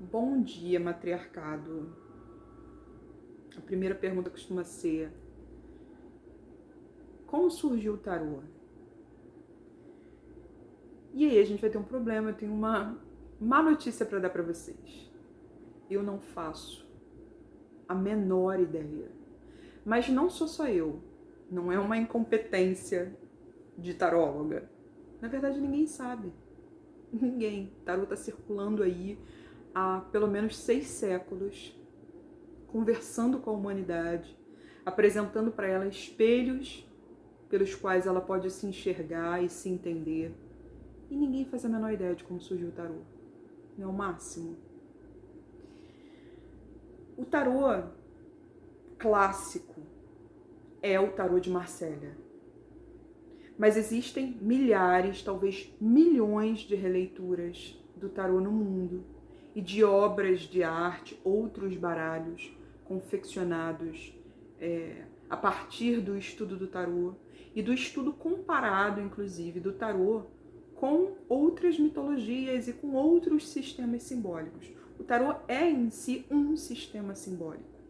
Bom dia, matriarcado. A primeira pergunta costuma ser: como surgiu o tarô? E aí a gente vai ter um problema. Eu tenho uma má notícia para dar para vocês. Eu não faço a menor ideia. Mas não sou só eu. Não é uma incompetência de taróloga. Na verdade, ninguém sabe. Ninguém. O tarô está circulando aí há pelo menos 6 séculos, conversando com a humanidade, apresentando para ela espelhos pelos quais ela pode se enxergar e se entender. E ninguém faz a menor ideia de como surgiu o tarô. Não é o máximo. O tarô clássico é o tarô de Marselha. Mas existem milhares, talvez milhões de releituras do tarô no mundo e de obras de arte, outros baralhos confeccionados a partir do estudo do tarô e do estudo comparado, inclusive, do tarô com outras mitologias e com outros sistemas simbólicos. O tarô é em si um sistema simbólico,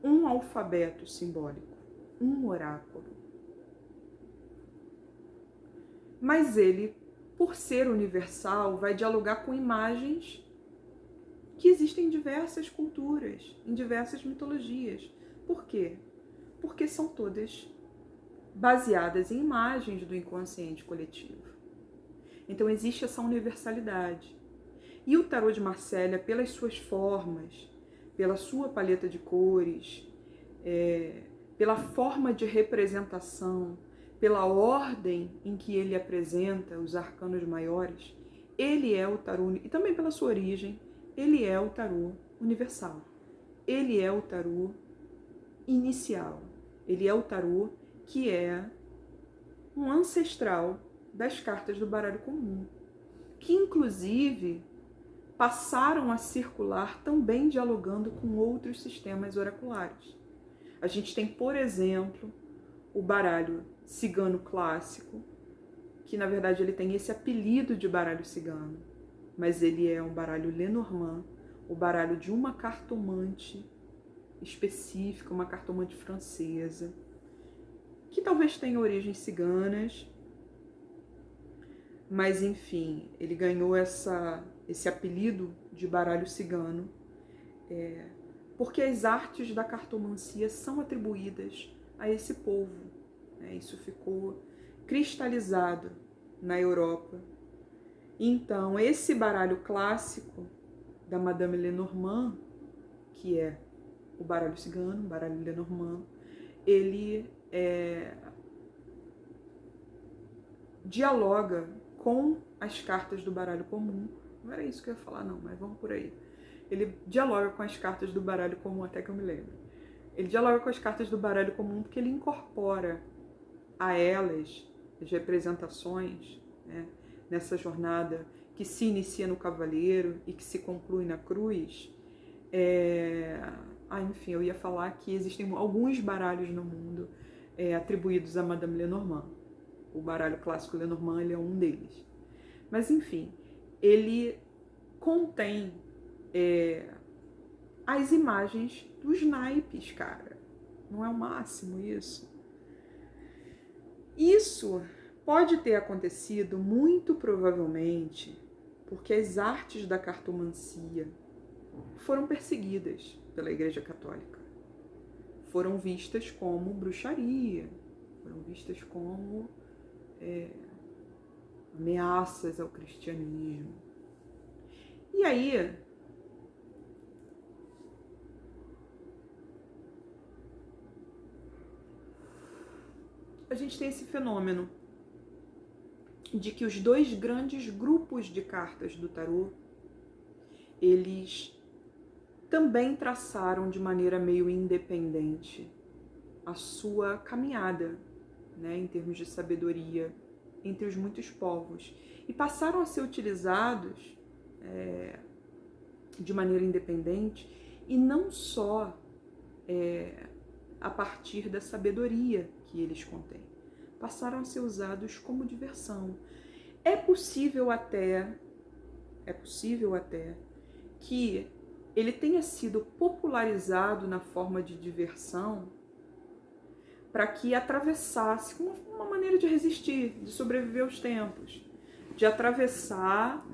um alfabeto simbólico, um oráculo. Mas ele, por ser universal, vai dialogar com imagens que existem em diversas culturas, em diversas mitologias. Por quê? Porque são todas baseadas em imagens do inconsciente coletivo. Então existe essa universalidade. E o tarô de Marselha, pelas suas formas, pela sua paleta de cores, pela forma de representação, pela ordem em que ele apresenta os arcanos maiores, ele é o tarô, e também pela sua origem, ele é o tarô universal. Ele é o tarô inicial. Ele é o tarô que é um ancestral das cartas do baralho comum, que inclusive passaram a circular também dialogando com outros sistemas oraculares. A gente tem, por exemplo, o baralho cigano clássico, que na verdade ele tem esse apelido de baralho cigano, mas ele é um baralho Lenormand, o baralho de uma cartomante específica, uma cartomante francesa, que talvez tenha origens ciganas, mas enfim, ele ganhou esse apelido de baralho cigano, porque as artes da cartomancia são atribuídas a esse povo. Isso ficou cristalizado na Europa. Então, esse baralho clássico da Madame Lenormand, que é o baralho cigano, o baralho Lenormand, ele dialoga com as cartas do baralho comum. Não era isso que eu ia falar, não, mas vamos por aí. Ele dialoga com as cartas do baralho comum, até que eu me lembro. Ele dialoga com as cartas do baralho comum porque ele incorpora a elas as representações, nessa jornada que se inicia no cavaleiro e que se conclui na cruz. Enfim, eu ia falar que existem alguns baralhos no mundo atribuídos a Madame Lenormand. O baralho clássico Lenormand, ele é um deles. Mas enfim, ele contém as imagens dos naipes, cara. Não é o máximo isso? Isso pode ter acontecido muito provavelmente porque as artes da cartomancia foram perseguidas pela Igreja Católica. Foram vistas como bruxaria, foram vistas como ameaças ao cristianismo. E aí, a gente tem esse fenômeno de que os dois grandes grupos de cartas do tarô, eles também traçaram de maneira meio independente a sua caminhada, em termos de sabedoria entre os muitos povos, e passaram a ser utilizados de maneira independente e não só a partir da sabedoria que eles contêm. Passaram a ser usados como diversão. É possível até que ele tenha sido popularizado na forma de diversão para que atravessasse, como uma maneira de resistir, de sobreviver aos tempos, de atravessar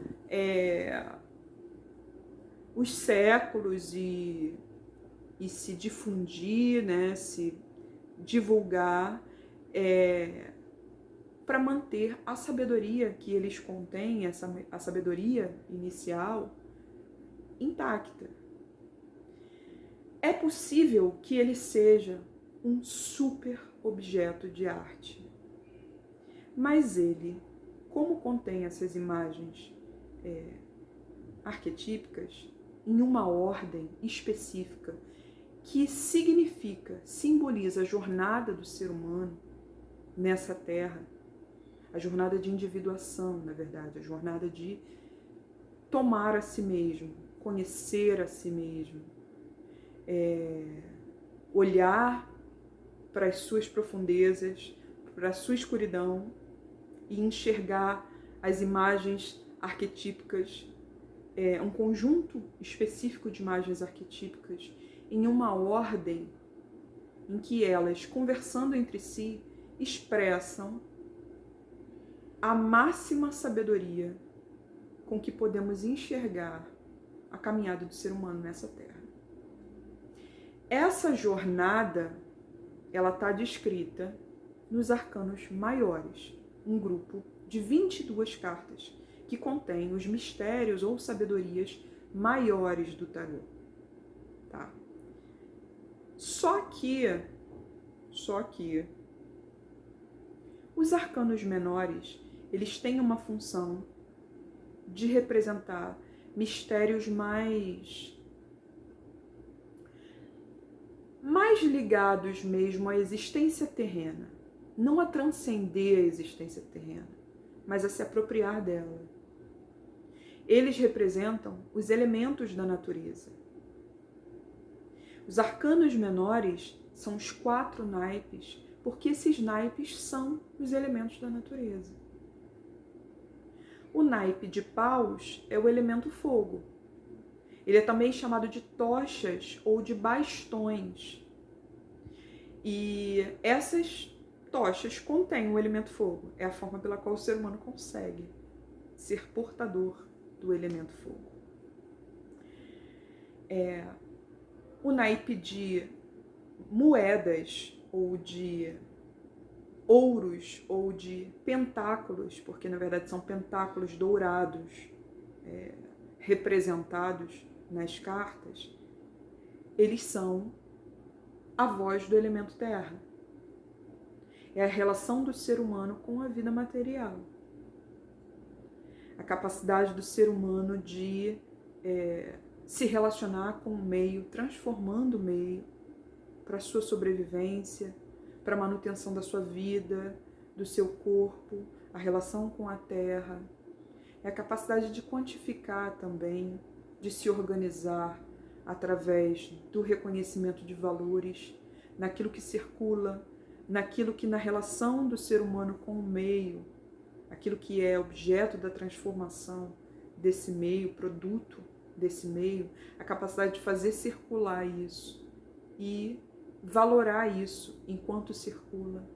os séculos e se difundir, né, se divulgar, para manter a sabedoria que eles contêm, a sabedoria inicial, intacta. É possível que ele seja um super objeto de arte, mas ele, como contém essas imagens arquetípicas em uma ordem específica que simboliza a jornada do ser humano nessa terra, a jornada de individuação, na verdade, a jornada de tomar a si mesmo, conhecer a si mesmo, olhar para as suas profundezas, para a sua escuridão e enxergar as imagens arquetípicas, um conjunto específico de imagens arquetípicas em uma ordem em que elas, conversando entre si, expressam a máxima sabedoria com que podemos enxergar a caminhada do ser humano nessa terra. Essa jornada, ela está descrita nos arcanos maiores, um grupo de 22 cartas que contém os mistérios ou sabedorias maiores do tarô. Tá? Só que os arcanos menores, eles têm uma função de representar mistérios mais ligados mesmo à existência terrena, não a transcender a existência terrena, mas a se apropriar dela. Eles representam os elementos da natureza. Os arcanos menores são os 4 naipes, porque esses naipes são os elementos da natureza. O naipe de paus é o elemento fogo. Ele é também chamado de tochas ou de bastões. E essas tochas contêm o elemento fogo. É a forma pela qual o ser humano consegue ser portador do elemento fogo. O naipe de moedas ou de ouros ou de pentáculos, porque na verdade são pentáculos dourados representados nas cartas, eles são a voz do elemento terra. É a relação do ser humano com a vida material. A capacidade do ser humano de se relacionar com o meio, transformando o meio para a sua sobrevivência, para a manutenção da sua vida, do seu corpo, a relação com a terra. É a capacidade de quantificar também, de se organizar através do reconhecimento de valores, naquilo que circula, naquilo que na relação do ser humano com o meio, aquilo que é objeto da transformação desse meio, produto desse meio, a capacidade de fazer circular isso e valorar isso enquanto circula.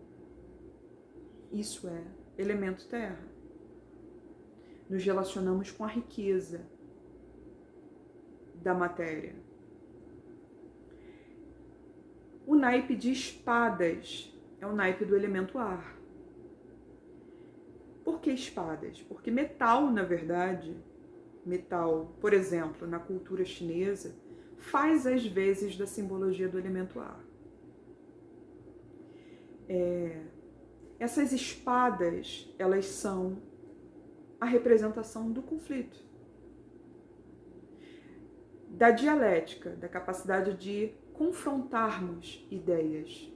Isso é elemento terra. Nos relacionamos com a riqueza da matéria. O naipe de espadas é o naipe do elemento ar. Por que espadas? Porque metal, na verdade, metal, por exemplo, na cultura chinesa, faz às vezes da simbologia do elemento ar. Essas espadas, elas são a representação do conflito, da dialética, da capacidade de confrontarmos ideias.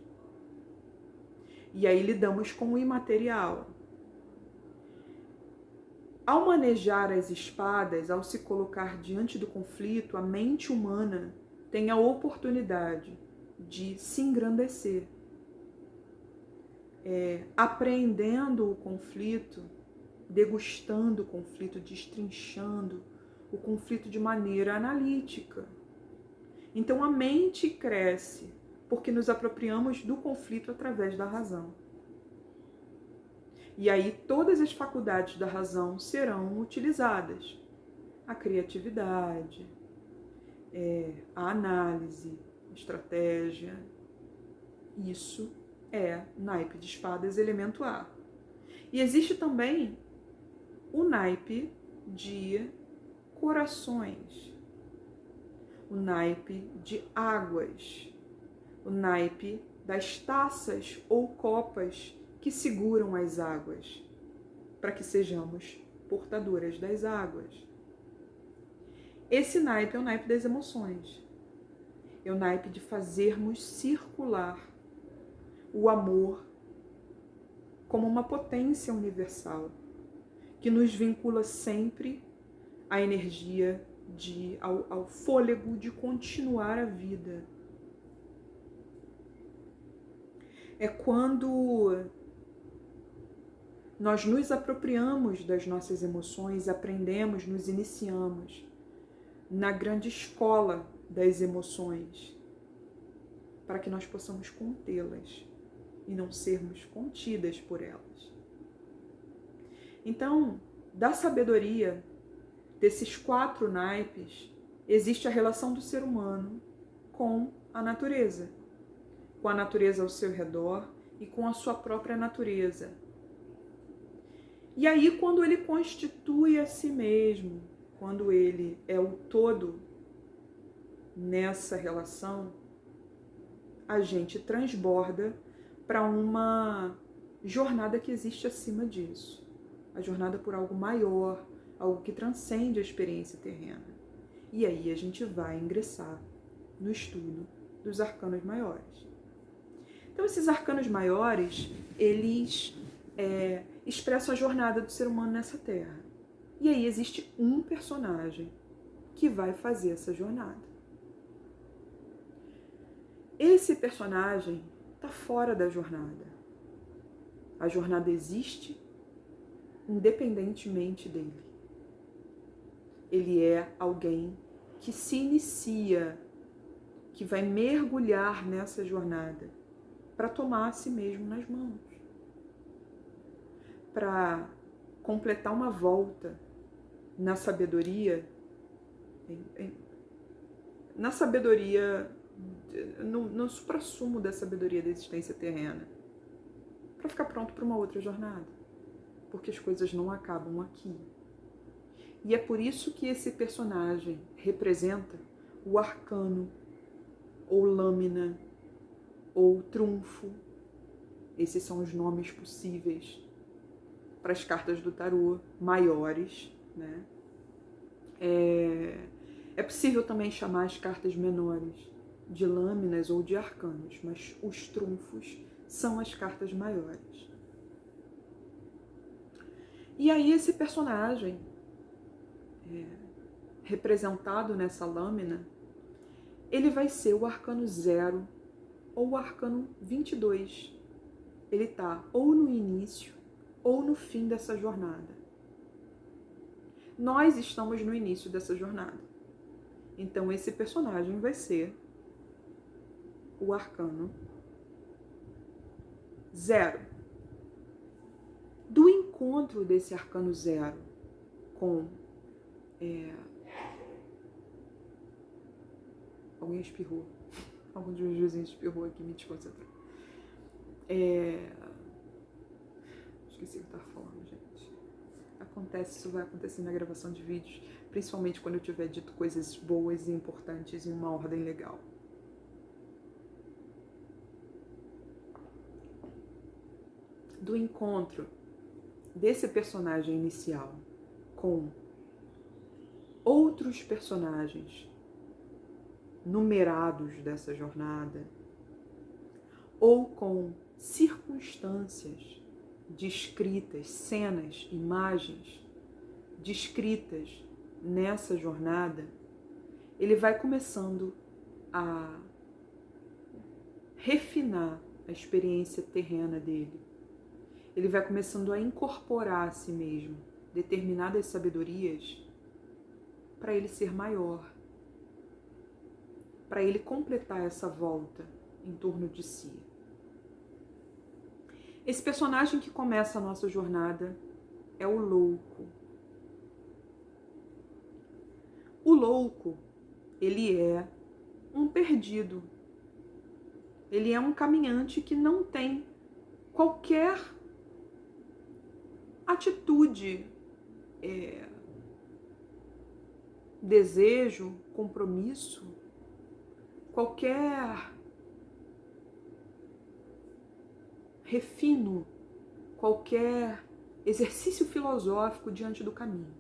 E aí lidamos com o imaterial. Ao manejar as espadas, ao se colocar diante do conflito, a mente humana tem a oportunidade de se engrandecer, apreendendo o conflito, degustando o conflito, destrinchando o conflito de maneira analítica. Então a mente cresce porque nos apropriamos do conflito através da razão. E aí todas as faculdades da razão serão utilizadas. A criatividade, a análise, a estratégia. Isso é naipe de espadas elemento ar. E existe também o naipe de corações, o naipe de águas, o naipe das taças ou copas que seguram as águas, para que sejamos portadoras das águas. Esse naipe é o naipe das emoções, é o naipe de fazermos circular o amor como uma potência universal, que nos vincula sempre à energia, ao fôlego de continuar a vida. É quando nós nos apropriamos das nossas emoções, aprendemos, nos iniciamos na grande escola das emoções, para que nós possamos contê-las e não sermos contidas por elas. Então, da sabedoria desses 4 naipes, existe a relação do ser humano com a natureza ao seu redor e com a sua própria natureza. E aí, quando ele constitui a si mesmo, quando ele é o todo nessa relação, a gente transborda para uma jornada que existe acima disso. A jornada por algo maior, algo que transcende a experiência terrena. E aí a gente vai ingressar no estudo dos arcanos maiores. Então esses arcanos maiores, eles expressam a jornada do ser humano nessa terra. E aí existe um personagem que vai fazer essa jornada. Esse personagem está fora da jornada. A jornada existe independentemente dele. Ele é alguém que se inicia, que vai mergulhar nessa jornada para tomar a si mesmo nas mãos, para completar uma volta na sabedoria, no suprassumo da sabedoria da existência terrena, para ficar pronto para uma outra jornada, porque as coisas não acabam aqui. E é por isso que esse personagem representa o arcano, ou lâmina, ou trunfo. Esses são os nomes possíveis para as cartas do tarô maiores, né? É possível também chamar as cartas menores de lâminas ou de arcanos, mas os trunfos são as cartas maiores. E aí esse personagem, representado nessa lâmina, ele vai ser o arcano 0 ou o arcano 22. Ele está ou no início ou no fim dessa jornada. Nós estamos no início dessa jornada. Então esse personagem vai ser o arcano 0. Do encontro desse arcano 0 com... Alguém espirrou. Algum de meus vizinhos espirrou aqui, me desconcentrou. Esqueci o que eu estava falando, gente. Acontece, isso vai acontecer na gravação de vídeos, principalmente quando eu tiver dito coisas boas e importantes em uma ordem legal. Do encontro desse personagem inicial com outros personagens numerados dessa jornada, ou com circunstâncias descritas, cenas, imagens descritas nessa jornada, ele vai começando a refinar a experiência terrena dele. Ele vai começando a incorporar a si mesmo determinadas sabedorias para ele ser maior, para ele completar essa volta em torno de si. Esse personagem que começa a nossa jornada é o louco. O louco, ele é um perdido. Ele é um caminhante que não tem qualquer atitude, desejo, compromisso, qualquer refino, qualquer exercício filosófico diante do caminho.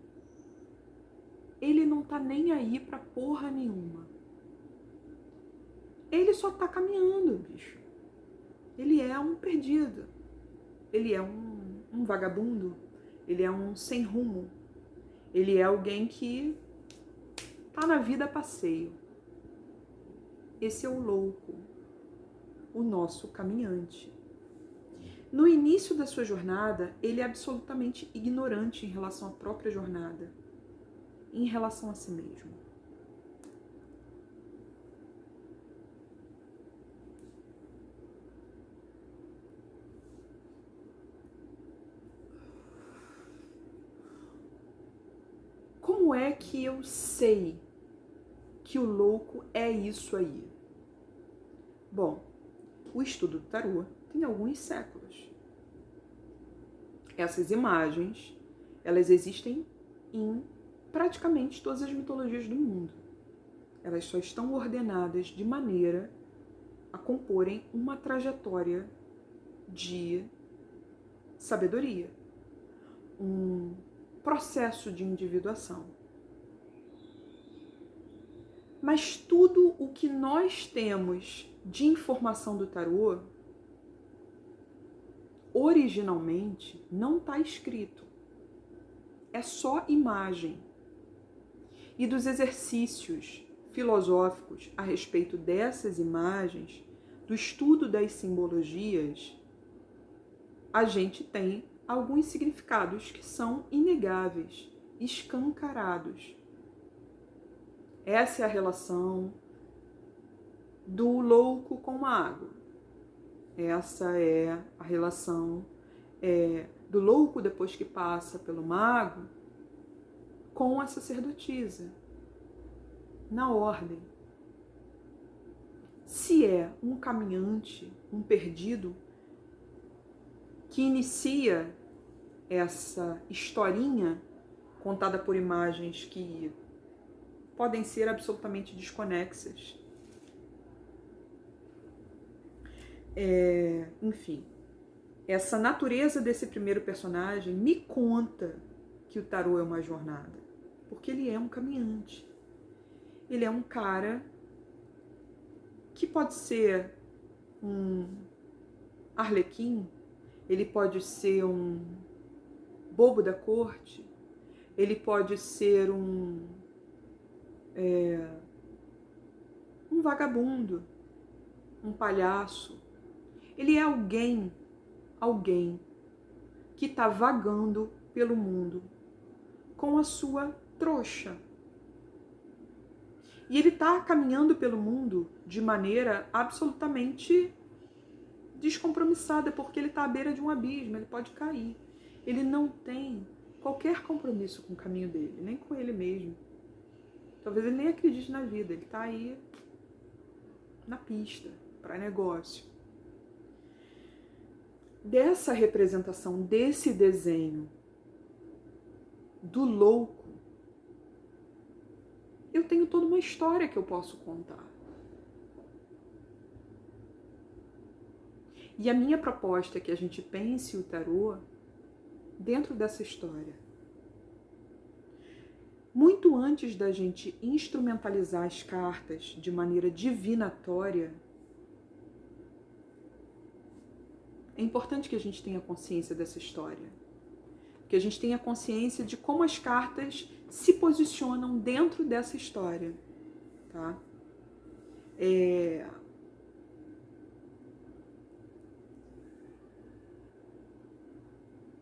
Ele não tá nem aí pra porra nenhuma. Ele só tá caminhando, bicho. Ele é um perdido. Ele é um vagabundo. Ele é um sem rumo. Ele é alguém que tá na vida a passeio. Esse é o louco, o nosso caminhante. No início da sua jornada, ele é absolutamente ignorante em relação à própria jornada, em relação a si mesmo. Como é que eu sei que o louco é isso aí? Bom, o estudo do tarô tem alguns séculos. Essas imagens, elas existem em praticamente todas as mitologias do mundo. Elas só estão ordenadas de maneira a comporem uma trajetória de sabedoria, um processo de individuação. Mas tudo o que nós temos de informação do tarô, originalmente, não está escrito. É só imagem. E dos exercícios filosóficos a respeito dessas imagens, do estudo das simbologias, a gente tem alguns significados que são inegáveis, escancarados. Essa é a relação do louco com o mago. Essa é a relação do louco depois que passa pelo mago com a sacerdotisa, na ordem. Se é um caminhante, um perdido, que inicia essa historinha contada por imagens que podem ser absolutamente desconexas. Enfim, essa natureza desse primeiro personagem me conta que o tarô é uma jornada, porque ele é um caminhante. Ele é um cara que pode ser um arlequim, ele pode ser um bobo da corte, ele pode ser um vagabundo, um palhaço. Ele é alguém que está vagando pelo mundo com a sua trouxa. E ele está caminhando pelo mundo de maneira absolutamente descompromissada, porque ele está à beira de um abismo, ele pode cair. Ele não tem qualquer compromisso com o caminho dele, nem com ele mesmo. Talvez ele nem acredite na vida, ele está aí na pista, para negócio. Dessa representação, desse desenho do louco, eu tenho toda uma história que eu posso contar. E a minha proposta é que a gente pense o tarô dentro dessa história. Muito antes da gente instrumentalizar as cartas de maneira divinatória, é importante que a gente tenha consciência dessa história. Que a gente tenha consciência de como as cartas se posicionam dentro dessa história. Tá?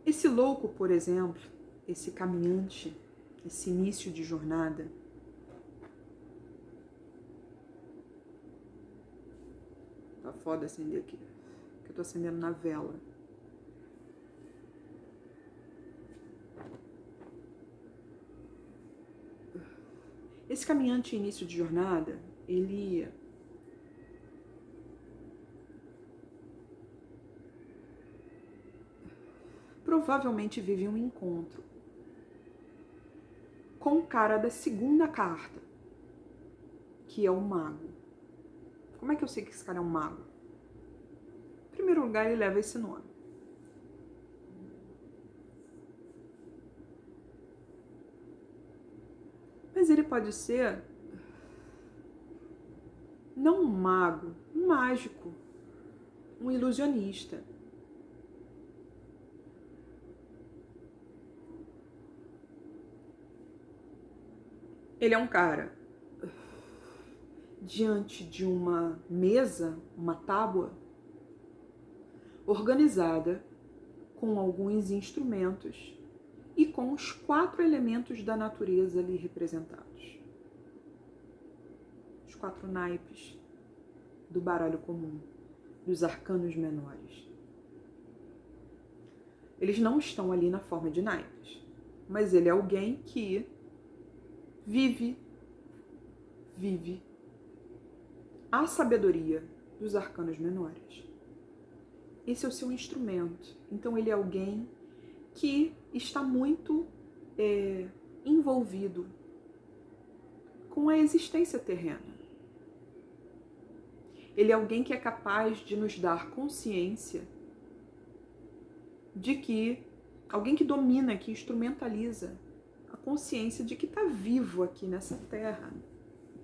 Esse louco, por exemplo, esse caminhante, esse início de jornada, Tá foda acender aqui. Que eu tô acendendo na vela. Esse caminhante início de jornada, ele provavelmente vive um encontro com o cara da segunda carta, que é o mago. Como é que eu sei que esse cara é um mago? Em primeiro lugar, ele leva esse nome. Mas ele pode ser não um mago, um mágico, um ilusionista. Ele é um cara diante de uma mesa, uma tábua, organizada com alguns instrumentos e com os 4 elementos da natureza ali representados. Os 4 naipes do baralho comum, dos arcanos menores. Eles não estão ali na forma de naipes, mas ele é alguém que vive a sabedoria dos arcanos menores. Esse é o seu instrumento. Então ele é alguém que está muito envolvido com a existência terrena. Ele é alguém que é capaz de nos dar consciência de que, alguém que domina, que instrumentaliza a consciência de que está vivo aqui nessa terra,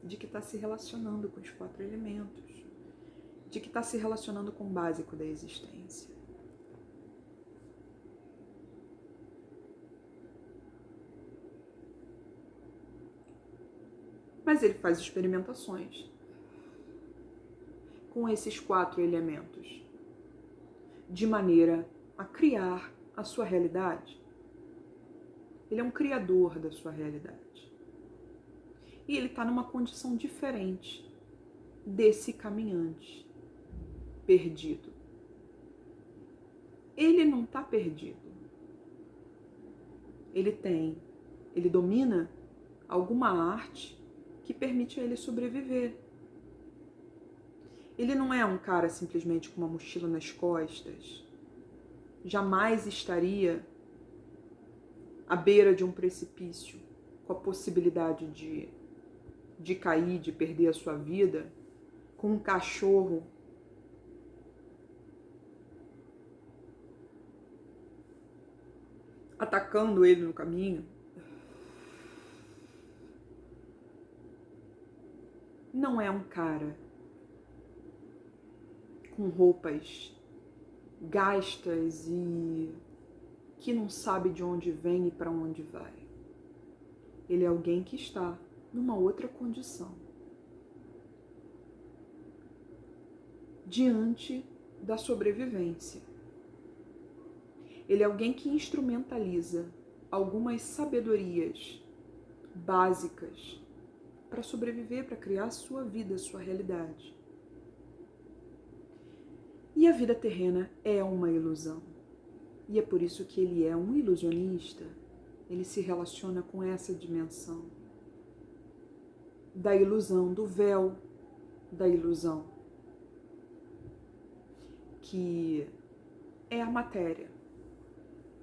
de que está se relacionando com os 4 elementos, de que está se relacionando com o básico da existência. Mas ele faz experimentações com esses 4 elementos, de maneira a criar a sua realidade. Ele é um criador da sua realidade. E ele está numa condição diferente desse caminhante perdido. Ele não está perdido. Ele domina alguma arte que permite a ele sobreviver. Ele não é um cara simplesmente com uma mochila nas costas. Jamais estaria à beira de um precipício com a possibilidade de cair, de perder a sua vida, com um cachorro atacando ele no caminho. Não é um cara com roupas gastas e que não sabe de onde vem e para onde vai. Ele é alguém que está numa outra condição, diante da sobrevivência. Ele é alguém que instrumentaliza algumas sabedorias básicas para sobreviver, para criar a sua vida, a sua realidade. E a vida terrena é uma ilusão. E é por isso que ele é um ilusionista. Ele se relaciona com essa dimensão da ilusão, do véu da ilusão, que é a matéria.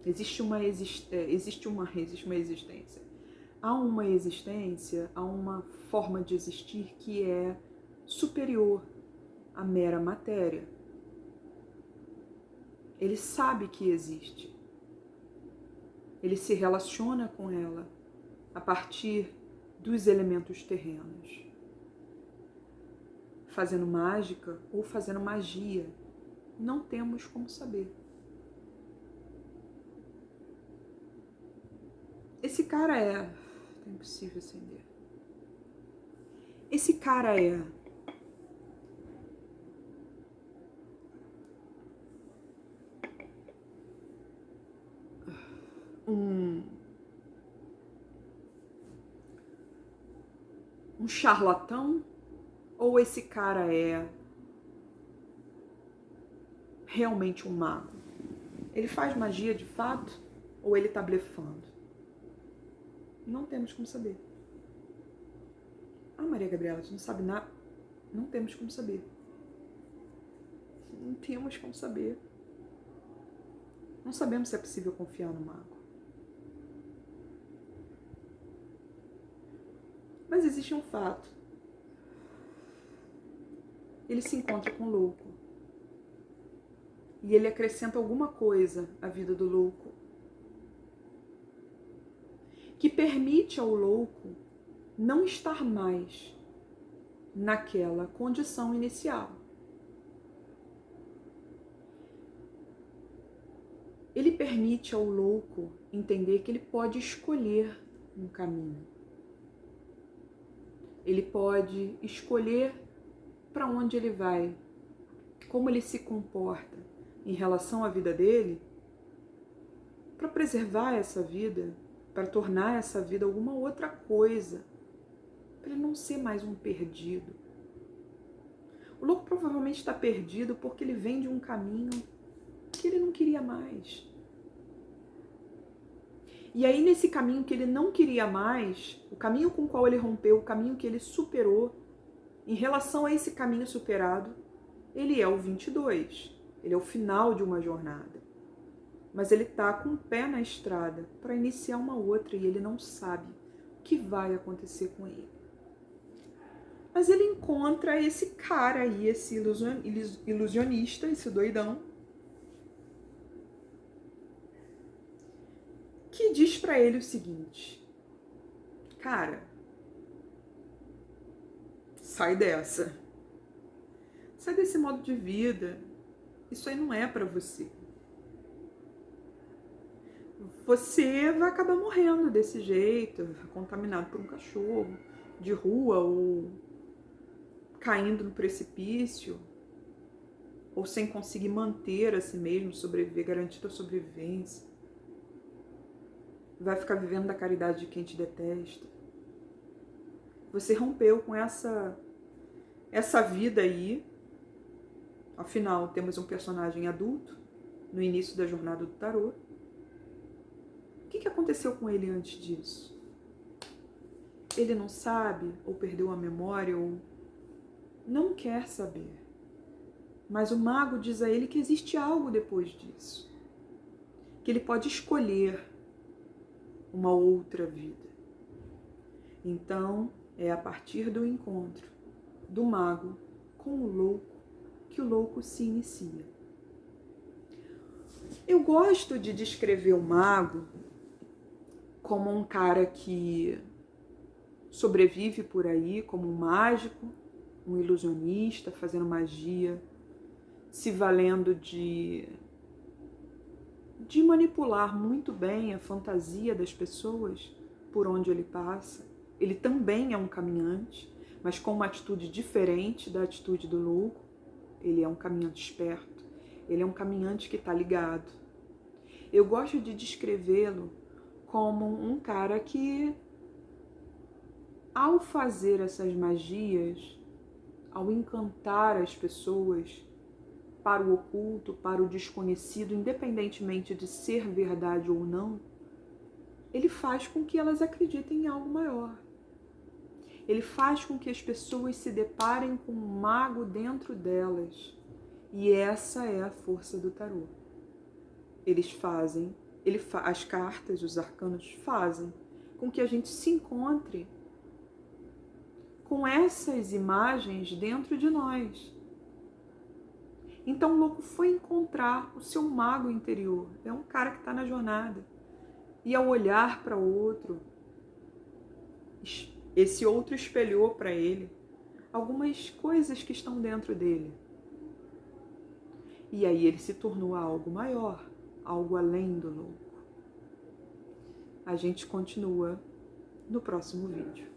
Existe uma existência. Há uma existência, há uma forma de existir que é superior à mera matéria. Ele sabe que existe. Ele se relaciona com ela a partir dos elementos terrenos, fazendo mágica ou fazendo magia. Não temos como saber. Esse cara é impossível acender. Esse cara é um charlatão, ou esse cara é realmente um mago? Ele faz magia de fato ou ele está blefando? Não temos como saber. Ah, Maria Gabriela, você não sabe nada? Não temos como saber. Não temos como saber. Não sabemos se é possível confiar no mago. Mas existe um fato. Ele se encontra com o louco. E ele acrescenta alguma coisa à vida do louco, que permite ao louco não estar mais naquela condição inicial. Ele permite ao louco entender que ele pode escolher um caminho. Ele pode escolher para onde ele vai, como ele se comporta em relação à vida dele, para preservar essa vida, para tornar essa vida alguma outra coisa, para ele não ser mais um perdido. O louco provavelmente está perdido porque ele vem de um caminho que ele não queria mais. E aí, nesse caminho que ele não queria mais, o caminho com o qual ele rompeu, o caminho que ele superou, em relação a esse caminho superado, ele é o 22. Ele é o final de uma jornada. Mas ele está com o pé na estrada para iniciar uma outra e ele não sabe o que vai acontecer com ele. Mas ele encontra esse cara aí, esse ilusionista, esse doidão, que diz para ele o seguinte: cara, sai dessa. Sai desse modo de vida. Isso aí não é para você. Você vai acabar morrendo desse jeito, contaminado por um cachorro de rua ou caindo no precipício, ou sem conseguir manter a si mesmo, sobreviver, garantir a sobrevivência. Vai ficar vivendo da caridade de quem te detesta. Você rompeu com essa vida aí. Afinal, temos um personagem adulto no início da jornada do tarô. O que aconteceu com ele antes disso? Ele não sabe, ou perdeu a memória, ou não quer saber. Mas o mago diz a ele que existe algo depois disso. Que ele pode escolher uma outra vida. Então, é a partir do encontro do mago com o louco que o louco se inicia. Eu gosto de descrever o mago como um cara que sobrevive por aí, como um mágico, um ilusionista, fazendo magia, se valendo de manipular muito bem a fantasia das pessoas por onde ele passa. Ele também é um caminhante, mas com uma atitude diferente da atitude do louco. Ele é um caminhante esperto, ele é um caminhante que está ligado. Eu gosto de descrevê-lo como um cara que, ao fazer essas magias, ao encantar as pessoas para o oculto, para o desconhecido, independentemente de ser verdade ou não, ele faz com que elas acreditem em algo maior. Ele faz com que as pessoas se deparem com um mago dentro delas. E essa é a força do tarô. As cartas, os arcanos fazem com que a gente se encontre com essas imagens dentro de nós. Então o louco foi encontrar o seu mago interior. É um cara que está na jornada. E ao olhar para o outro, esse outro espelhou para ele algumas coisas que estão dentro dele. E aí ele se tornou algo maior, algo além do louco. A gente continua no próximo vídeo.